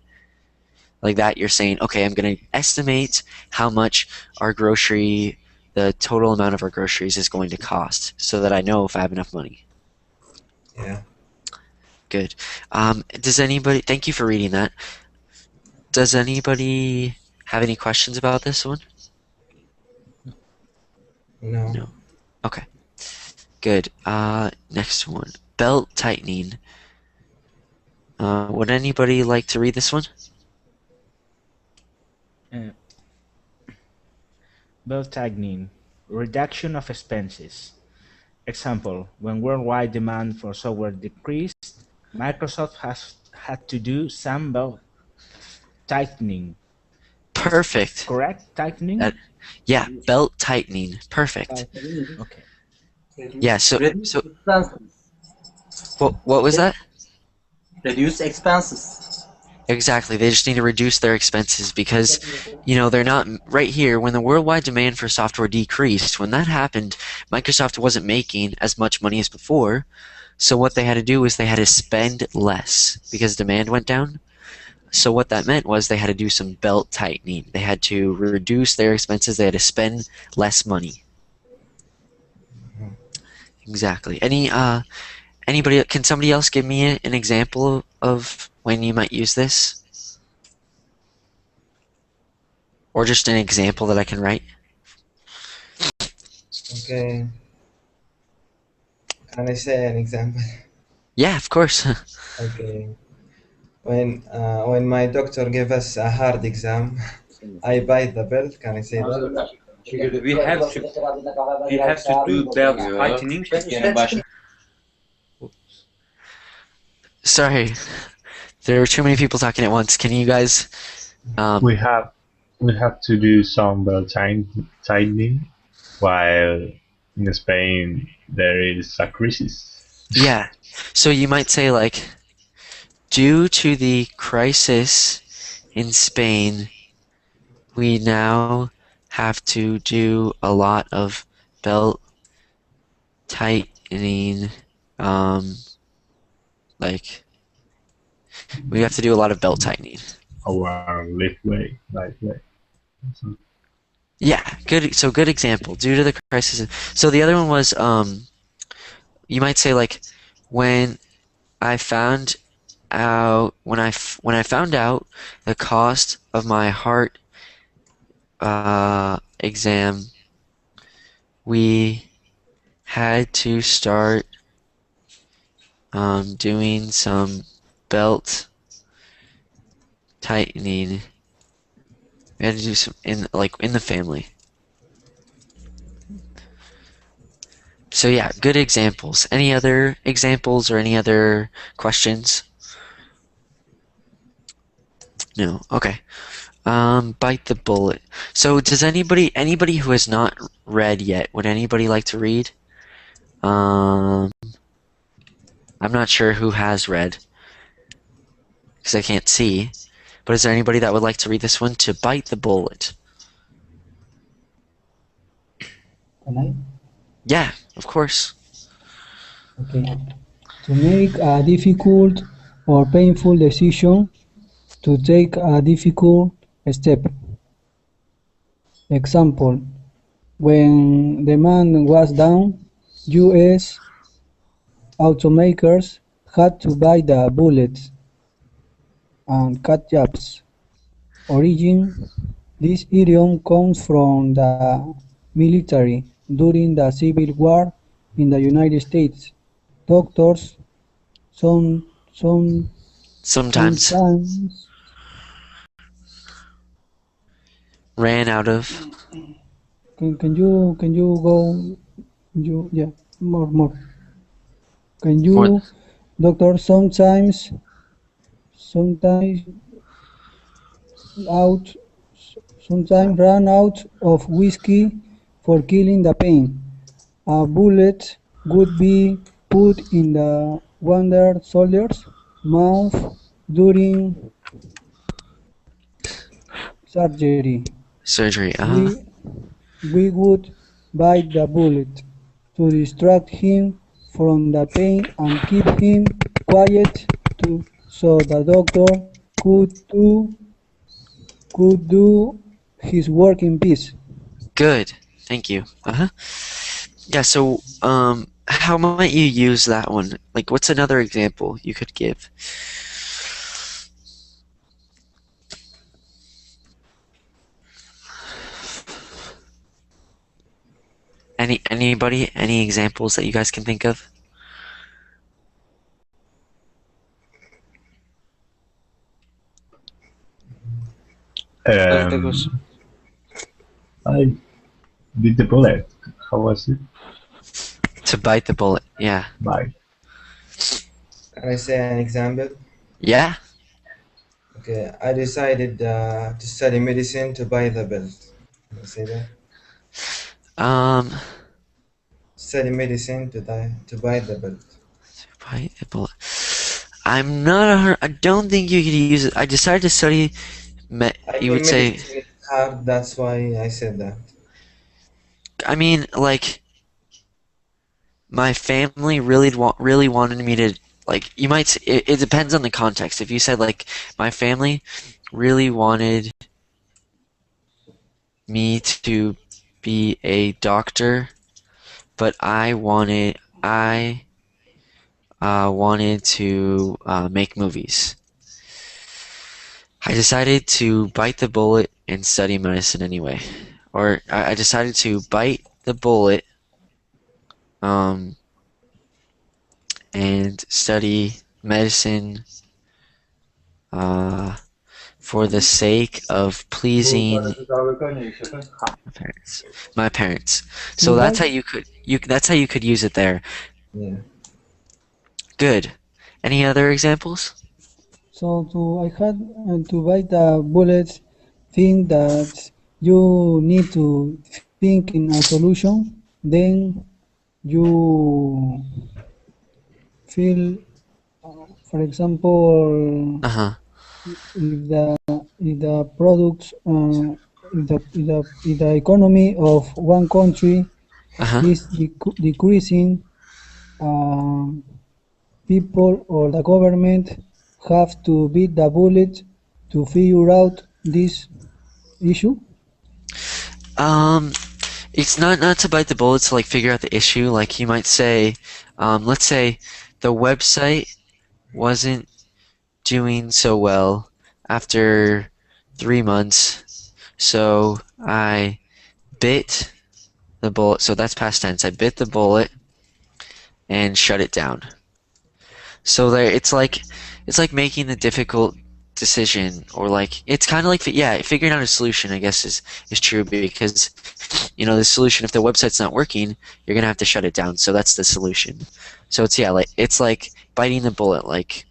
B: Like that, you're saying, okay, I'm going to estimate how much the total amount of our groceries is going to cost so that I know if I have enough money.
C: Yeah.
B: Good. Thank you for reading that. Does anybody have any questions about this one?
C: No.
B: No. Okay. Good. Next one. Belt tightening. Would anybody like to read this one?
J: Belt tightening, reduction of expenses. Example, when worldwide demand for software decreased, Microsoft has had to do some belt tightening.
B: Perfect.
J: Correct? Tightening?
B: Yeah, belt tightening. Perfect.
J: Okay.
B: Yeah, so
F: expenses.
B: what was that?
F: Reduce expenses.
B: Exactly. They just need to reduce their expenses because, they're not right here. When the worldwide demand for software decreased, when that happened, Microsoft wasn't making as much money as before. So what they had to do was they had to spend less because demand went down. So what that meant was they had to do some belt tightening. They had to reduce their expenses. They had to spend less money. Exactly. Anybody? Can somebody else give me an example of when you might use this? Or just an example that I can write?
C: Okay. Can I say an example?
B: Yeah, of course.
C: Okay. When my doctor gave us a hard exam, I bite the belt. Can I say that?
K: We have to do belt tightening.
B: Sorry, there were too many people talking at once. Can you guys?
D: We have to do some belt tightening, while in Spain there is a crisis.
B: Yeah. So you might say like, due to the crisis in Spain, we now have to do a lot of belt tightening. Like, we have to do a lot of belt tightening.
D: Our light way.
B: Yeah, good. So good example. Due to the crisis. So the other one was, you might say like, when I found out the cost of my heart exam, we had to start doing some belt tightening. We had to do some in the family. So yeah, good examples. Any other examples or any other questions? No. Okay. Bite the bullet. So does anybody who has not read yet, would anybody like to read? I'm not sure who has read because I can't see. But is there anybody that would like to read this one? To bite the bullet.
I: Can I?
B: Yeah, of course.
I: Okay. To make a difficult or painful decision, to take a difficult step. Example, when demand was down, US automakers had to buy the bullets and cut jobs. Origin: this idiom comes from the military during the Civil War in the United States. Doctors some, some,
B: Sometimes
I: sometimes
B: ran out of.
I: can you go you yeah more can
B: More.
I: you doctors sometimes out sometimes run out of whiskey for killing the pain. A bullet would be put in the wounded soldier's mouth during surgery.
B: Surgery.
I: We we would bite the bullet to distract him from the pain and keep him quiet so the doctor could do his work in peace.
B: Good. Thank you. Yeah, so how might you use that one? Like what's another example you could give? Anybody? Any examples that you guys can think of?
D: I bit the bullet. How was it?
B: To bite the bullet. Yeah.
D: Bite.
C: Can I say an example?
B: Yeah.
C: Okay, I decided to study medicine to buy the belt. Can I say that? Study medicine to buy the belt.
B: To bite the bullet. I'm not. I don't think you could use it. I decided to study. You would say.
C: Medicine is hard. That's why I said that.
B: I mean, like, my family really wanted me to like. You might. It depends on the context. If you said like, my family really wanted me to be a doctor, but I wanted to make movies. I decided to bite the bullet and study medicine anyway. Or I decided to bite the bullet and study medicine for the sake of pleasing my parents. So that's how you could use it there.
C: Yeah.
B: Good. Any other examples?
I: So I had to bite the bullet, think that you need to think in a solution, then you feel, for example, if the products, if the economy of one country is decreasing, people or the government have to beat the bullet to figure out this issue?
B: It's not to bite the bullet to like figure out the issue. Like you might say, let's say the website wasn't doing so well after 3 months. So I bit the bullet. So that's past tense. I bit the bullet and shut it down. So there, it's like making the difficult decision, or like it's kind of like figuring out a solution. I guess is true, because the solution, if the website's not working, you're gonna have to shut it down. So that's the solution. So it's like biting the bullet, like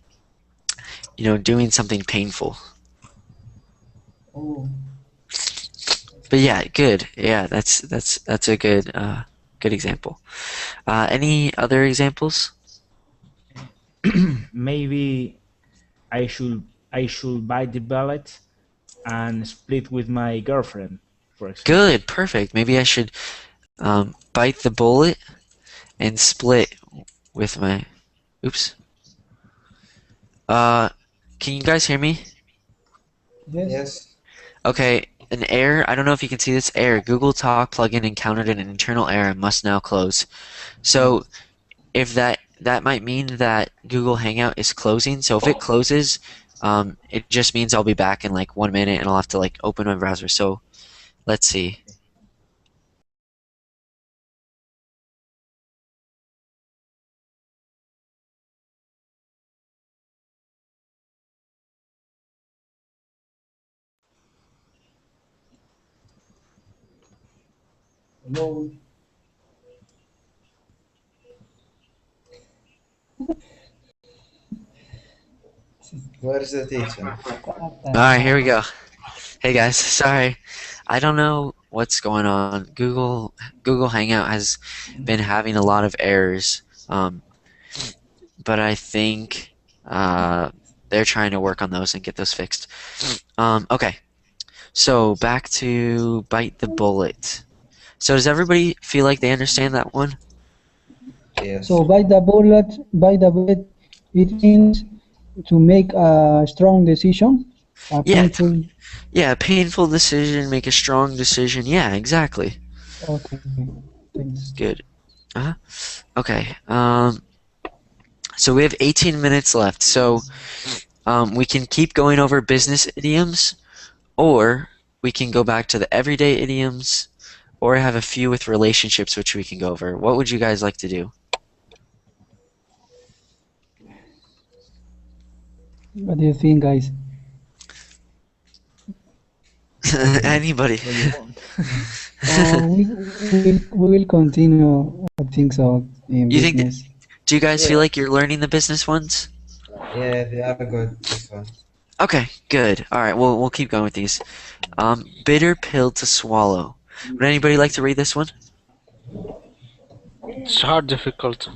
B: doing something painful.
I: Oh,
B: But yeah, good. Yeah, that's a good example. Any other examples?
J: Maybe I should bite the bullet and split with my girlfriend, for example.
B: Good, perfect. Maybe I should bite the bullet and split with my. Oops. Can you guys hear me?
C: Yes.
B: Okay, an error. I don't know if you can see this error. Google Talk plugin encountered an internal error and must now close. So if that might mean that Google Hangout is closing. So if it closes, it just means I'll be back in like 1 minute and I'll have to like open my browser. So let's see.
I: hello.
C: Where is the teacher?
B: Alright, here we go. Hey guys, sorry. I don't know what's going on. Google Hangout has been having a lot of errors. But I think they're trying to work on those and get those fixed. Okay. So back to bite the bullet. So does everybody feel like they understand that one?
C: Yes.
I: So by the bullet, it means to make a strong decision, a painful.
B: Yeah, painful decision, make a strong decision. Yeah, exactly.
I: Okay, thanks.
B: Good. Okay. So we have 18 minutes left. So we can keep going over business idioms, or we can go back to the everyday idioms, or have a few with relationships which we can go over. What would you guys like to do?
I: What do you think, guys?
B: Anybody.
I: We will continue, I think so, in
B: You
I: business.
B: Do you guys feel like you're learning the business ones?
C: Yeah, they are good, this one.
B: Okay, good. All right, we'll keep going with these. Bitter pill to swallow. Would anybody like to read this one?
L: It's hard, difficult.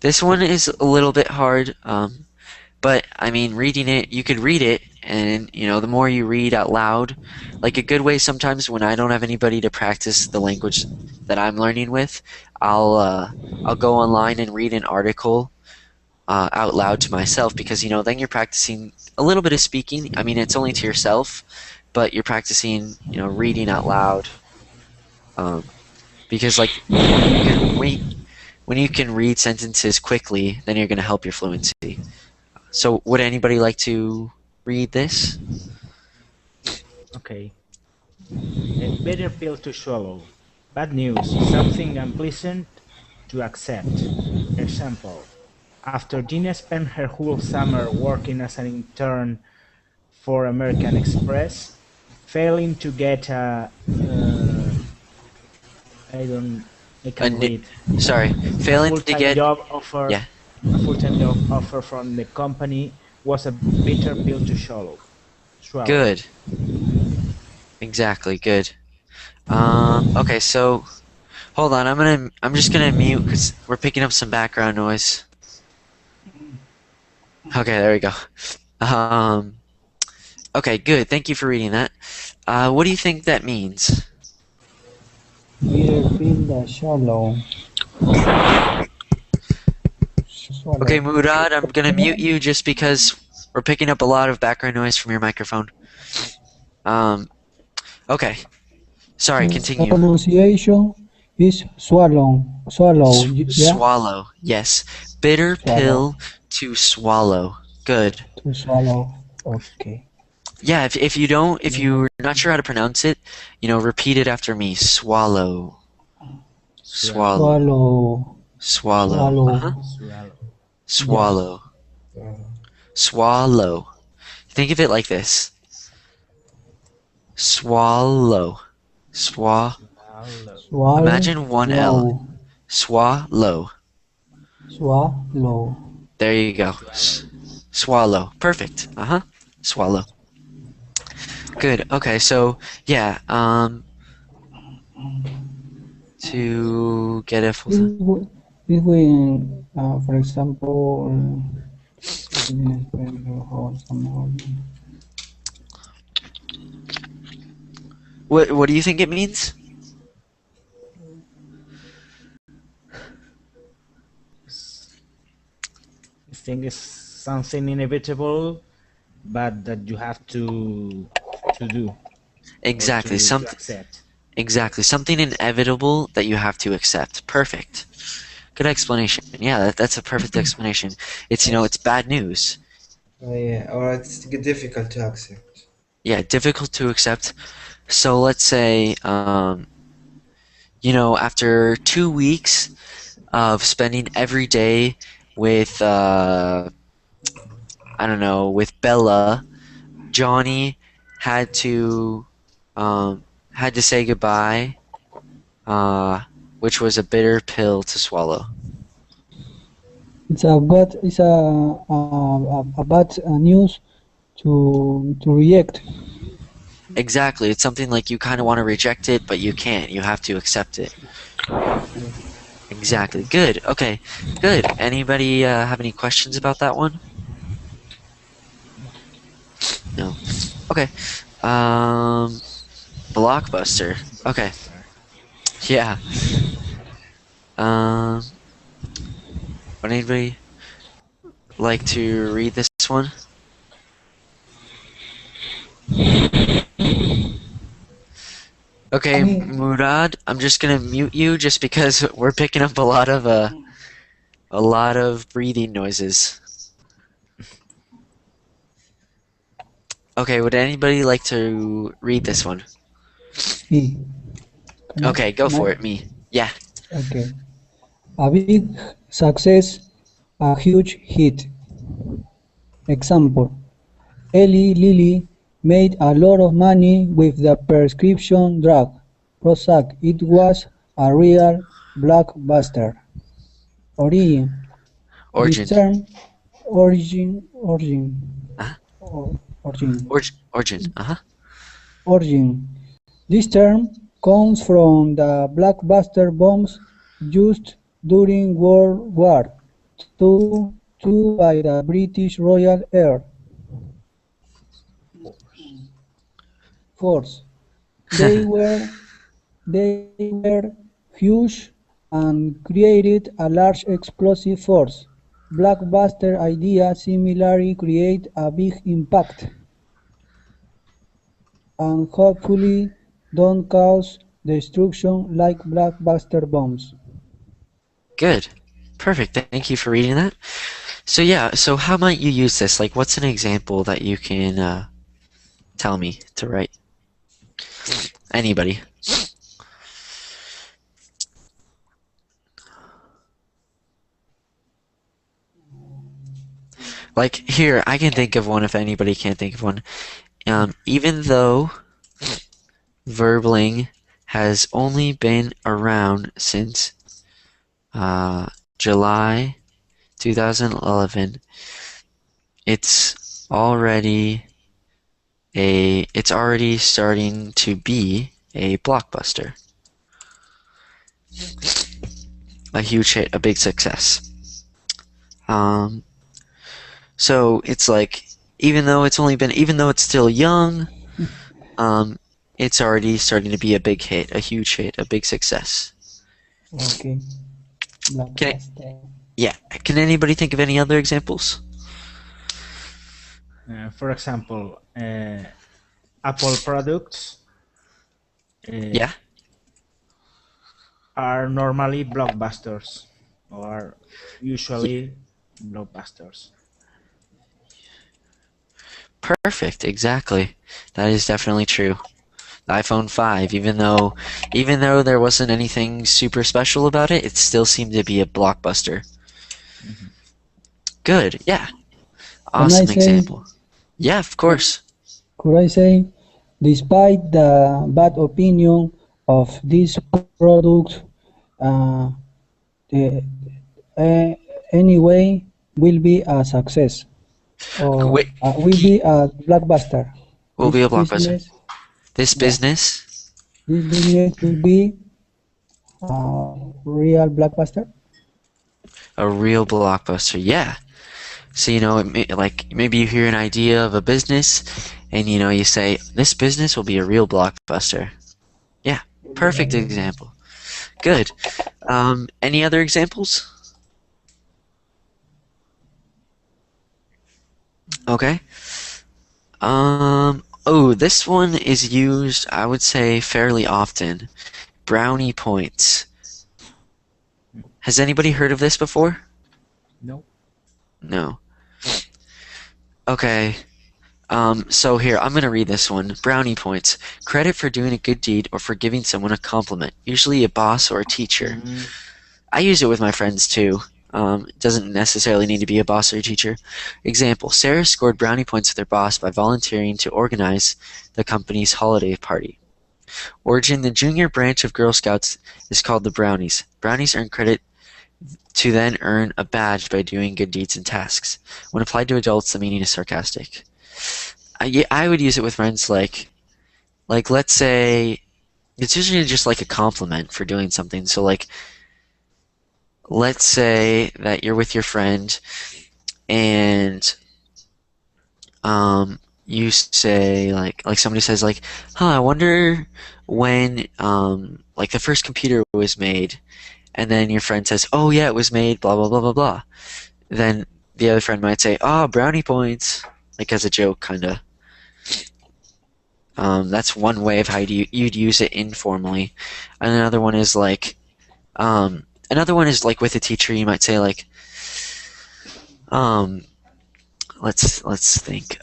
B: This one is a little bit hard, but I mean, reading it, you could read it, and the more you read out loud, like a good way sometimes when I don't have anybody to practice the language that I'm learning with, I'll go online and read an article out loud to myself, because then you're practicing a little bit of speaking. I mean, it's only to yourself, but you're practicing reading out loud, because like when you can read sentences quickly, then you're going to help your fluency. So would anybody like to read this?
J: Okay. A bitter pill to swallow. Bad news, something unpleasant to accept. Example. After Gina spent her whole summer working as an intern for American Express, failing to get a
B: failing to get
J: job offer.
B: Yeah.
J: A full-time job offer from the company was a bitter pill to swallow.
B: Good. Exactly, good. Okay, so hold on, I'm just gonna mute because we're picking up some background noise. Okay, there we go. Okay, good. Thank you for reading that. What do you think that means?
I: Bitter pill to swallow.
B: Okay, Murad, I'm gonna mute you just because we're picking up a lot of background noise from your microphone. Okay. Sorry, continue.
I: Pronunciation is swallow. Swallow. Yeah?
B: Swallow. Yes. Bitter pill to swallow. Good.
I: To swallow. Okay.
B: Yeah, if you're not sure how to pronounce it, repeat it after me. Swallow. Swallow.
I: Swallow.
B: Swallow. Uh-huh.
I: Swallow. Yes.
B: Swallow. Swallow. Think of it like this. Swallow. Imagine one L.
I: Swallow.
B: Swallow.
I: Swallow.
B: There you go. Swallow. Perfect. Uh-huh. Swallow. Good. Okay, so yeah, to get a full
I: For example,
B: what do you think it means?
J: I think it's something inevitable, but that you have to do.
B: Exactly.
J: To accept.
B: Exactly. Something inevitable that you have to accept. Perfect. Good explanation. Yeah, that's a perfect explanation. It's it's bad news.
C: Yeah, or it's difficult to accept.
B: Yeah, difficult to accept. So let's say, after 2 weeks of spending every day with, I don't know, with Bella, Johnny had to, say goodbye, which was a bitter pill to swallow.
I: It's a bad news to react.
B: Exactly. It's something like you kind of want to reject it, but you can't. You have to accept it. Exactly. Good. Okay. Good. Anybody have any questions about that one? No. Okay. Blockbuster. Okay. Yeah. Would anybody like to read this one? Okay, Murad, I'm just gonna mute you just because we're picking up a lot of breathing noises. Okay, would anybody like to read this one?
I: Me.
B: Okay, go for it, me. Yeah.
I: Okay. A big success, a huge hit. Example. Eli Lilly made a lot of money with the prescription drug Prozac. It was a real blockbuster. Origin. This term origin. This term comes from the blockbuster bombs used during World War II by the British Royal Air Force. They were huge and created a large explosive force. Blockbuster ideas similarly create a big impact and hopefully don't cause destruction like blockbuster bombs.
B: Good. Perfect. Thank you for reading that. So yeah, so how might you use this? Like, what's an example that you can tell me to write? Anybody? Like, here, I can think of one if anybody can't think of one. Even though verbling has only been around since July 2011, it's already starting to be a blockbuster. A huge hit, a big success. So it's like, even though it's still young, it's already starting to be a big hit, a huge hit, a big success.
I: Okay.
B: Can anybody think of any other examples?
J: For example, Apple products are normally blockbusters, or usually blockbusters.
B: Perfect, exactly. That is definitely true. The iPhone 5, even though there wasn't anything super special about it, it still seemed to be a blockbuster. Good, yeah.
I: Can I
B: Awesome
I: say,
B: example. Yeah, of course.
I: could I say, despite the bad opinion of this product, uh, the, anyway will be a success or
B: Wait,
I: will be a blockbuster.
B: will be
I: This
B: a blockbuster.
I: business,
B: This
I: yeah,
B: business,
I: this business will be a real blockbuster.
B: a real blockbuster. Yeah. So, like maybe you hear an idea of a business and you say, this business will be a real blockbuster. Yeah, perfect example. Good. Any other examples? Okay. Oh, this one is used, I would say, fairly often. Brownie points. Has anybody heard of this before?
J: No.
B: No. Okay. So here, I'm gonna read this one. Brownie points. Credit for doing a good deed or for giving someone a compliment, usually a boss or a teacher. I use it with my friends too. It doesn't necessarily need to be a boss or a teacher. Example, Sarah scored brownie points with her boss by volunteering to organize the company's holiday party. Origin, the junior branch of Girl Scouts is called the Brownies. Brownies earn credit to then earn a badge by doing good deeds and tasks. When applied to adults, the meaning is sarcastic. I would use it with friends like let's say it's usually just like a compliment for doing something. So like let's say that you're with your friend and you say like somebody says like, huh, I wonder when like the first computer was made, and then your friend says, oh yeah, it was made blah blah blah blah blah. Then the other friend might say, oh, brownie points, like as a joke kinda. That's one way of how you'd use it informally. And another one is like with a teacher, you might say like, um, let's think.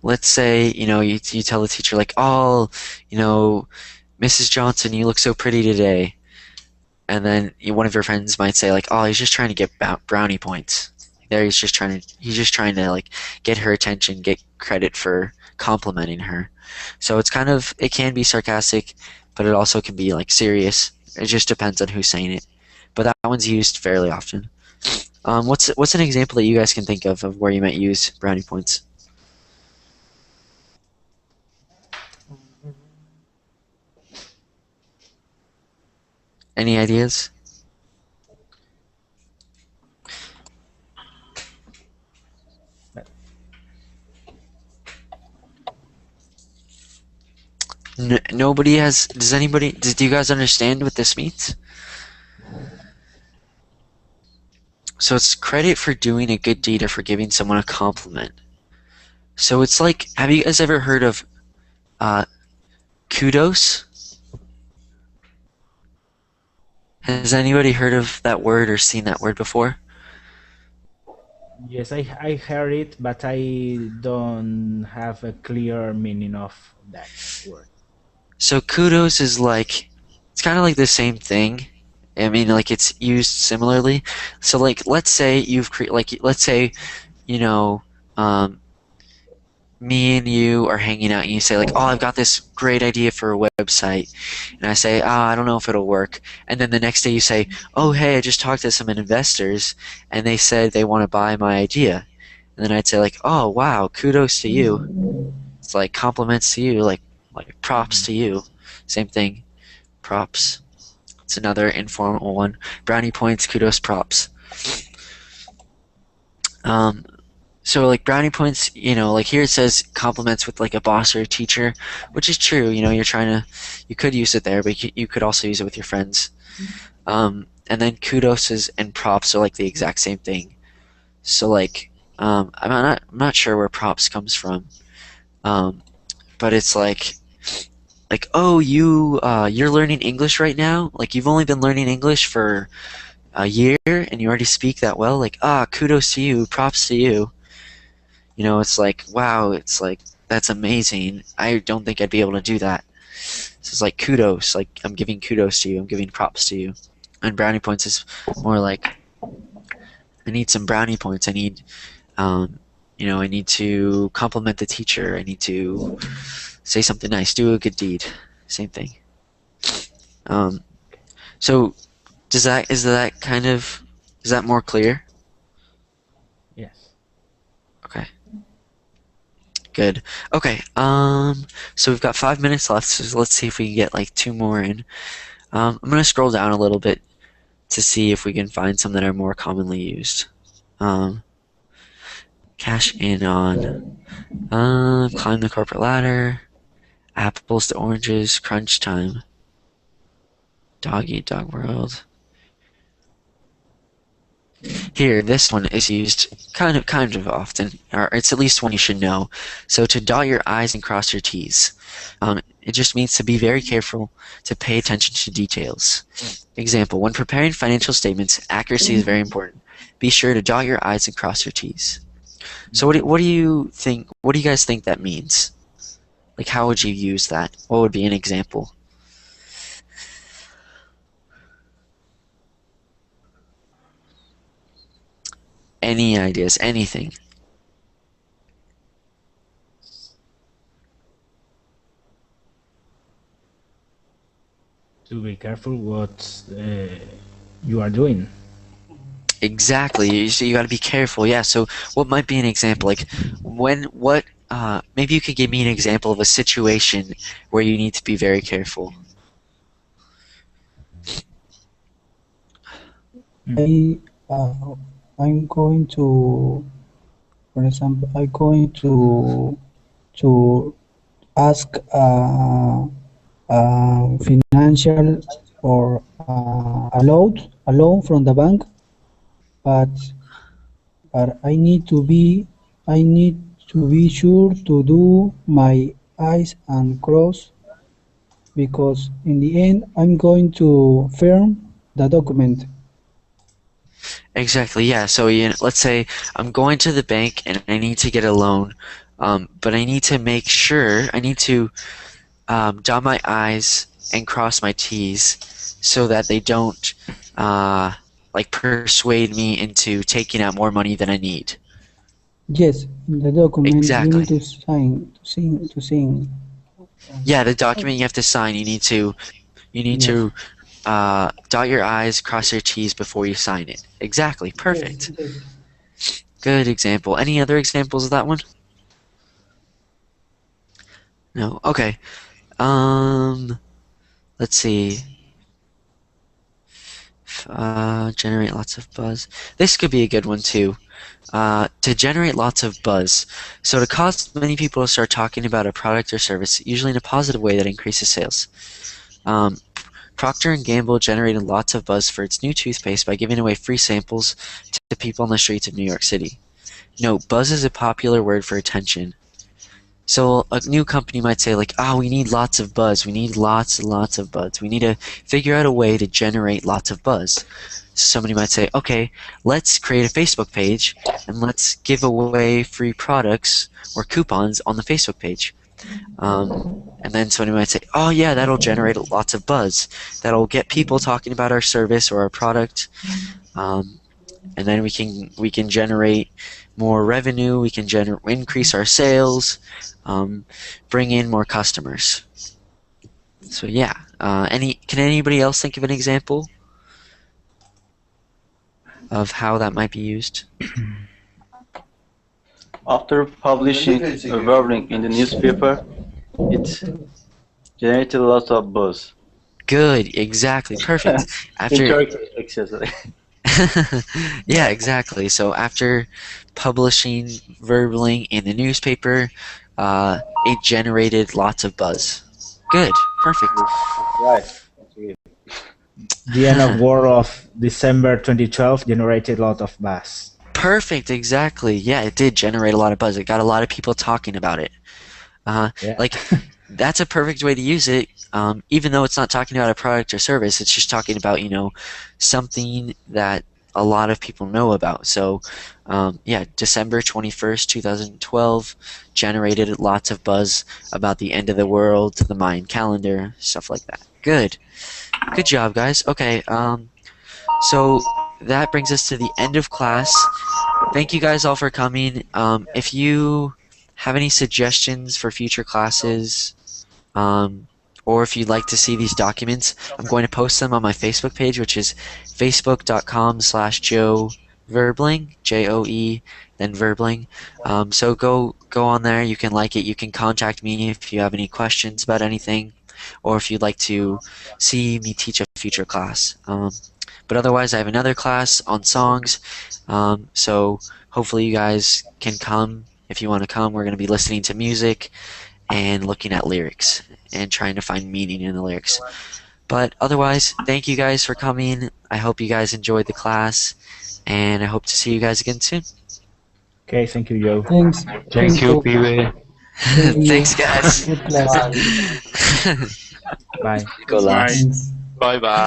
B: Let's say you tell the teacher like, oh, Mrs. Johnson, you look so pretty today, and then one of your friends might say like, oh, he's just trying to get brownie points. There, he's just trying to like get her attention, get credit for complimenting her. So it can be sarcastic, but it also can be like serious. It just depends on who's saying it. But that one's used fairly often. What's an example that you guys can think of where you might use brownie points? Any ideas? Nobody has. Does anybody? Do you guys understand what this means? So it's credit for doing a good deed or for giving someone a compliment. So it's like, have you guys ever heard of kudos? Has anybody heard of that word or seen that word before?
J: Yes, I heard it, but I don't have a clear meaning of that word.
B: So kudos is like, it's kind of like the same thing. I mean, like it's used similarly. So like, let's say let's say, you know, me and you are hanging out and you say like, oh, I've got this great idea for a website, and I say, oh, I don't know if it'll work, and then the next day you say, oh, hey, I just talked to some investors and they said they want to buy my idea, and then I'd say like, oh wow, kudos to you. It's like compliments to you, like props to you. Same thing, props. It's another informal one. Brownie points, kudos, props. So like brownie points, like here it says compliments with like a boss or a teacher, which is true. You could use it there, but you could also use it with your friends. And then kudos and props are like the exact same thing. So like, I'm not sure where props comes from, but it's like, oh, you're learning English right now. Like you've only been learning English for a year and you already speak that well, like, kudos to you, props to you. You know, it's like, wow, it's like, that's amazing. I don't think I'd be able to do that. So it's like kudos, like I'm giving kudos to you, I'm giving props to you. And brownie points is more like, I need some brownie points. I need, I need to compliment the teacher. I need to say something nice, do a good deed. Same thing. So is that more clear?
J: Yes.
B: Okay. Good. Okay. So we've got 5 minutes left. So let's see if we can get like 2 more in. I'm gonna scroll down a little bit to see if we can find some that are more commonly used. Cash in on. Climb the corporate ladder. Apples to oranges. Crunch time. Dog eat dog world. Here, this one is used kind of often, or it's at least one you should know. So to dot your I's and cross your T's. It just means to be very careful, to pay attention to details. Example, when preparing financial statements, accuracy is very important. Be sure to dot your I's and cross your T's. So what do you think? What do you guys think that means? Like, how would you use that? What would be an example? Any ideas? Anything?
J: To be careful what you are doing.
B: Exactly. So you got to be careful. Yeah. So what might be an example? Like maybe you could give me an example of a situation where you need to be very careful.
I: I'm going to, for example, I'm going to ask a financial or a loan from the bank, but I need to be sure to do my I's and cross, because in the end I'm going to firm the document.
B: Exactly. Yeah. So let's say I'm going to the bank and I need to get a loan, but I need to make sure I need to dot my I's and cross my T's so that they don't like persuade me into taking out more money than I need.
I: Yes, in the document
B: Exactly.
I: you need to sign.
B: Yeah, the document you have to sign. You need to dot your I's, cross your T's before you sign it. Exactly. Perfect.
I: Yes.
B: Good example. Any other examples of that one? No. Okay. Let's see. Generate lots of buzz. This could be a good one too. To generate lots of buzz. So to cause many people to start talking about a product or service, usually in a positive way that increases sales. Procter & Gamble generated lots of buzz for its new toothpaste by giving away free samples to people on the streets of New York City. Note, buzz is a popular word for attention. So a new company might say like, we need lots of buzz. We need lots and lots of buzz. We need to figure out a way to generate lots of buzz. So somebody might say, okay, let's create a Facebook page and let's give away free products or coupons on the Facebook page. And then somebody might say, oh yeah, that'll generate lots of buzz. That'll get people talking about our service or our product. And then we can generate more revenue. We can increase our sales, bring in more customers. So yeah, can anybody else think of an example of how that might be used?
K: After publishing a wording in the newspaper, it generated a lot of buzz.
B: Good, exactly, perfect.
K: In Turkey, actually.
B: Yeah, exactly. So after publishing verbally in the newspaper, it generated lots of buzz. Good, perfect.
K: Right.
J: The end of war of December 2012 generated a lot of buzz.
B: Perfect, exactly. Yeah, it did generate a lot of buzz. It got a lot of people talking about it.
J: Yeah.
B: Like that's a perfect way to use it. Even though it's not talking about a product or service, it's just talking about, something that a lot of people know about. So, yeah, December 21st, 2012 generated lots of buzz about the end of the world, the Mayan calendar, stuff like that. Good. Good job, guys. Okay, so that brings us to the end of class. Thank you guys all for coming. If you have any suggestions for future classes, or if you'd like to see these documents, I'm going to post them on my Facebook page, which is facebook.com/joeverbling, Joe, then Verbling. So go on there. You can like it. You can contact me if you have any questions about anything, or if you'd like to see me teach a future class. But otherwise, I have another class on songs. So hopefully you guys can come. If you want to come, we're going to be listening to music and looking at lyrics and trying to find meaning in the lyrics. But otherwise, thank you guys for coming. I hope you guys enjoyed the class, and I hope to see you guys again soon.
J: Okay, thank you, Joe.
I: Thanks.
K: Thank you, Pee-wee.
I: Thank you.
B: Thanks, guys.
I: Good class.
J: Bye.
B: Nicolas.
I: Thanks.
K: Bye bye.